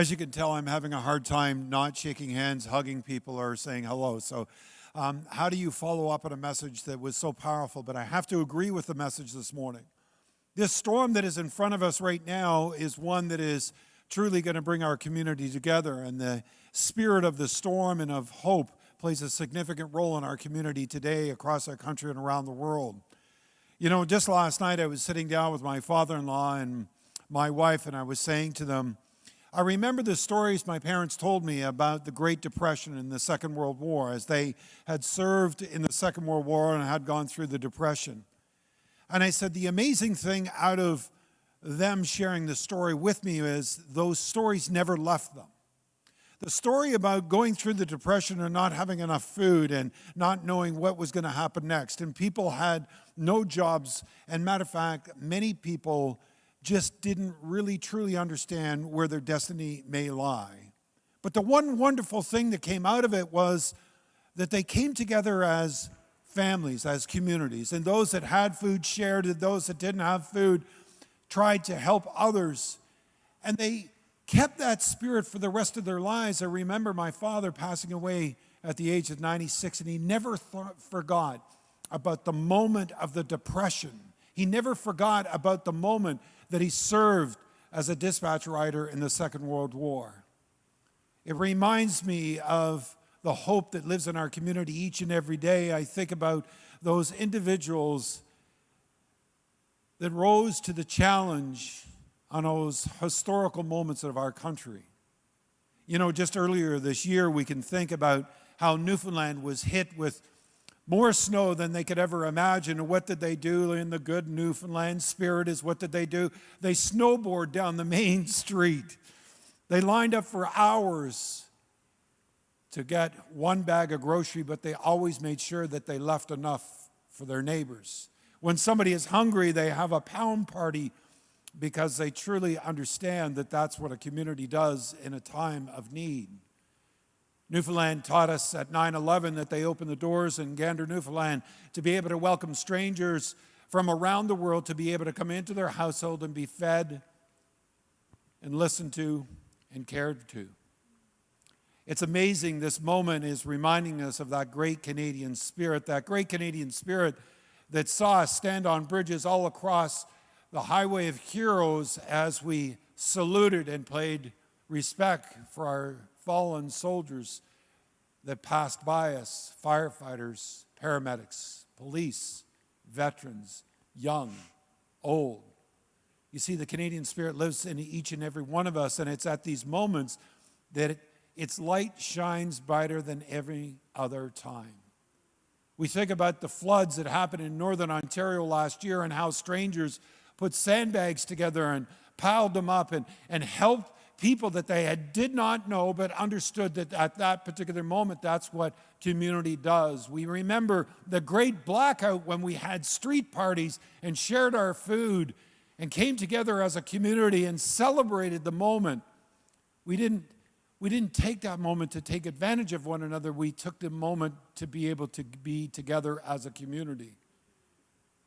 As you can tell, I'm having a hard time not shaking hands, hugging people, or saying hello. So how do you follow up on a message that was so powerful? But I have to agree with the message this morning. This storm that is in front of us right now is one that is truly going to bring our community together. And the spirit of the storm and of hope plays a significant role in our community today, across our country and around the world. You know, just last night I was sitting down with my father-in-law and my wife, and I was saying to them, I remember the stories my parents told me about the Great Depression and the Second World War, as they had served in the Second World War and had gone through the Depression. And I said, the amazing thing out of them sharing the story with me is those stories never left them. The story about going through the Depression and not having enough food and not knowing what was going to happen next. And people had no jobs. And matter of fact, many people just didn't really truly understand where their destiny may lie. But the one wonderful thing that came out of it was that they came together as families, as communities. And those that had food shared it, those that didn't have food tried to help others. And they kept that spirit for the rest of their lives. I remember my father passing away at the age of 96, and he never forgot about the moment of the Depression. He never forgot about the moment that he served as a dispatch rider in the Second World War. It reminds me of the hope that lives in our community each and every day. I think about those individuals that rose to the challenge on those historical moments of our country. You know, just earlier this year, we can think about how Newfoundland was hit with more snow than they could ever imagine. And what did they do in the good Newfoundland spirit is what did they do? They snowboarded down the main street. They lined up for hours to get one bag of grocery, but they always made sure that they left enough for their neighbors. When somebody is hungry, they have a pound party because they truly understand that that's what a community does in a time of need. Newfoundland taught us at 9/11 that they opened the doors in Gander, Newfoundland, to be able to welcome strangers from around the world, to be able to come into their household and be fed and listened to and cared to. It's amazing. This moment is reminding us of that great Canadian spirit that saw us stand on bridges all across the highway of heroes as we saluted and paid respect for our fallen soldiers that passed by us, firefighters, paramedics, police, veterans, young, old. You see, the Canadian spirit lives in each and every one of us, and it's at these moments that its light shines brighter than every other time. We think about the floods that happened in northern Ontario last year and how strangers put sandbags together and piled them up and helped people that they did not know but understood that at that particular moment, that's what community does. We remember the great blackout when we had street parties and shared our food and came together as a community and celebrated the moment. We didn't take that moment to take advantage of one another. We took the moment to be able to be together as a community.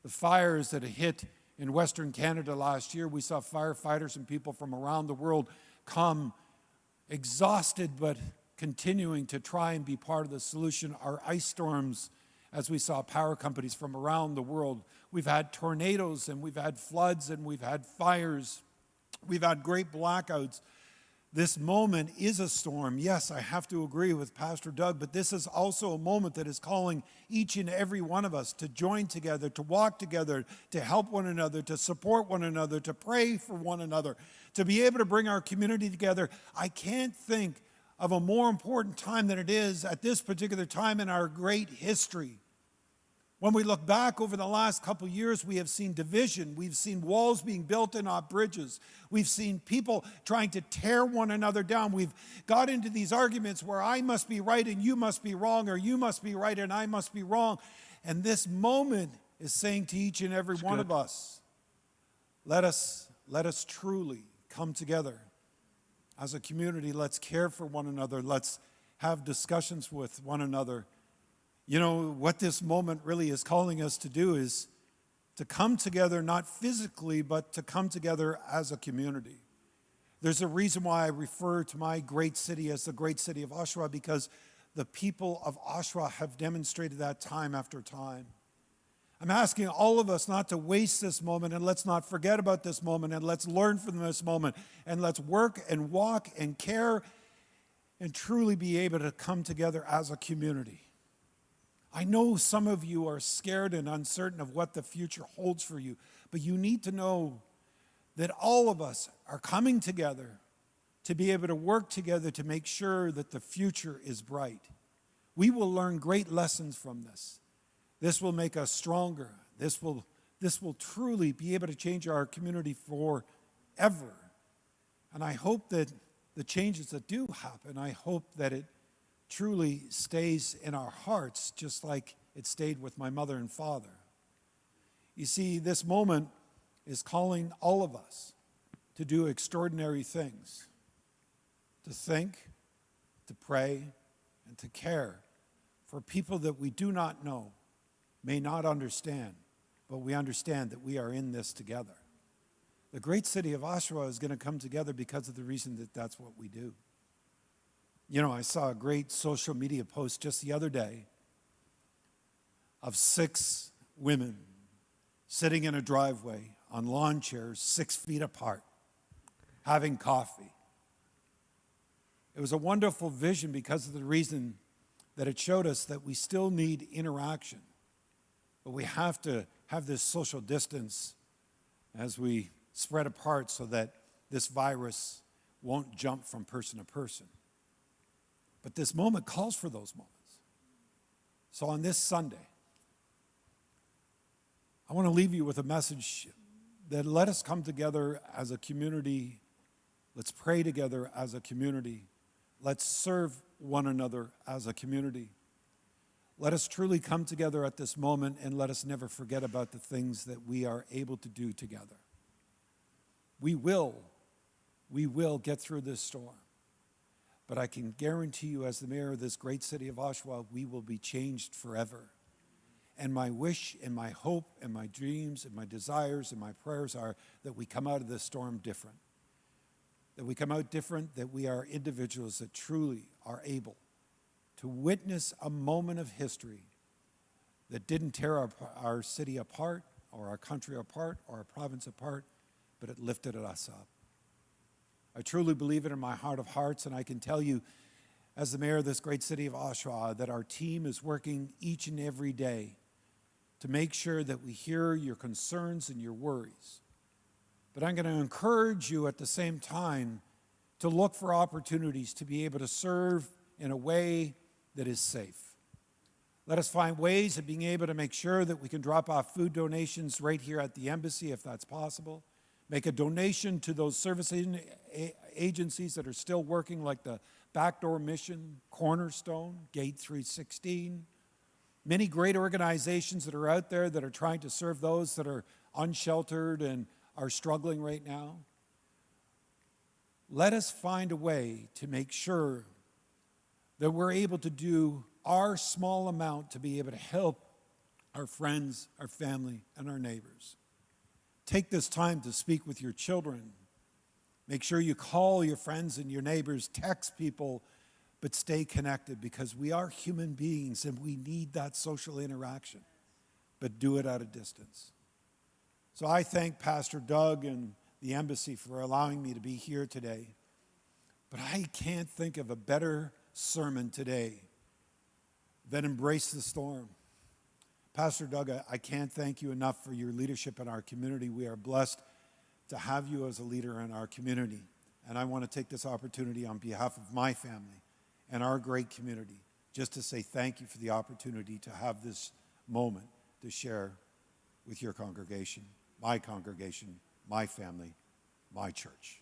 The fires that hit in Western Canada last year, we saw firefighters and people from around the world come exhausted but continuing to try and be part of the solution. Our ice storms, as we saw power companies from around the world. We've had tornadoes and we've had floods and we've had fires. We've had great blackouts. This moment is a storm. Yes, I have to agree with Pastor Doug, but this is also a moment that is calling each and every one of us to join together, to walk together, to help one another, to support one another, to pray for one another, to be able to bring our community together. I can't think of a more important time than it is at this particular time in our great history. When we look back over the last couple years, we have seen division. We've seen walls being built and not bridges. We've seen people trying to tear one another down. We've got into these arguments where I must be right and you must be wrong, or you must be right and I must be wrong. And this moment is saying to each and every one of us, let us truly come together as a community. Let's care for one another. Let's have discussions with one another. You know, what this moment really is calling us to do is to come together, not physically, but to come together as a community. There's a reason why I refer to my great city as the great city of Oshawa, because the people of Oshawa have demonstrated that time after time. I'm asking all of us not to waste this moment, and let's not forget about this moment, and let's learn from this moment, and let's work and walk and care and truly be able to come together as a community. I know some of you are scared and uncertain of what the future holds for you, but you need to know that all of us are coming together to be able to work together to make sure that the future is bright. We will learn great lessons from this. This will make us stronger. This will truly be able to change our community forever. And I hope that the changes that do happen, I hope that it truly stays in our hearts, just like it stayed with my mother and father. You see, this moment is calling all of us to do extraordinary things, to think, to pray, and to care for people that we do not know, may not understand, but we understand that we are in this together. The great city of Oshawa is going to come together because of the reason that that's what we do. You know, I saw a great social media post just the other day of 6 women sitting in a driveway on lawn chairs 6 feet apart, having coffee. It was a wonderful vision because of the reason that it showed us that we still need interaction. But we have to have this social distance as we spread apart so that this virus won't jump from person to person. But this moment calls for those moments. So on this Sunday, I want to leave you with a message that let us come together as a community. Let's pray together as a community. Let's serve one another as a community. Let us truly come together at this moment, and let us never forget about the things that we are able to do together. We will get through this storm. But I can guarantee you, as the mayor of this great city of Oshawa, we will be changed forever. And my wish and my hope and my dreams and my desires and my prayers are that we come out of this storm different. That we come out different, that we are individuals that truly are able to witness a moment of history that didn't tear our city apart or our country apart or our province apart, but it lifted us up. I truly believe it in my heart of hearts, and I can tell you, as the mayor of this great city of Oshawa, that our team is working each and every day to make sure that we hear your concerns and your worries. But I'm going to encourage you at the same time to look for opportunities to be able to serve in a way that is safe. Let us find ways of being able to make sure that we can drop off food donations right here at the embassy if that's possible. Make a donation to those service agencies that are still working, like the Backdoor Mission, Cornerstone, Gate 316. Many great organizations that are out there that are trying to serve those that are unsheltered and are struggling right now. Let us find a way to make sure that we're able to do our small amount to be able to help our friends, our family, and our neighbors. Take this time to speak with your children. Make sure you call your friends and your neighbors, text people, but stay connected, because we are human beings and we need that social interaction, but do it at a distance. So I thank Pastor Doug and the embassy for allowing me to be here today. But I can't think of a better sermon today than Embrace the Storm. Pastor Doug, I can't thank you enough for your leadership in our community. We are blessed to have you as a leader in our community. And I want to take this opportunity on behalf of my family and our great community just to say thank you for the opportunity to have this moment to share with your congregation, my family, my church.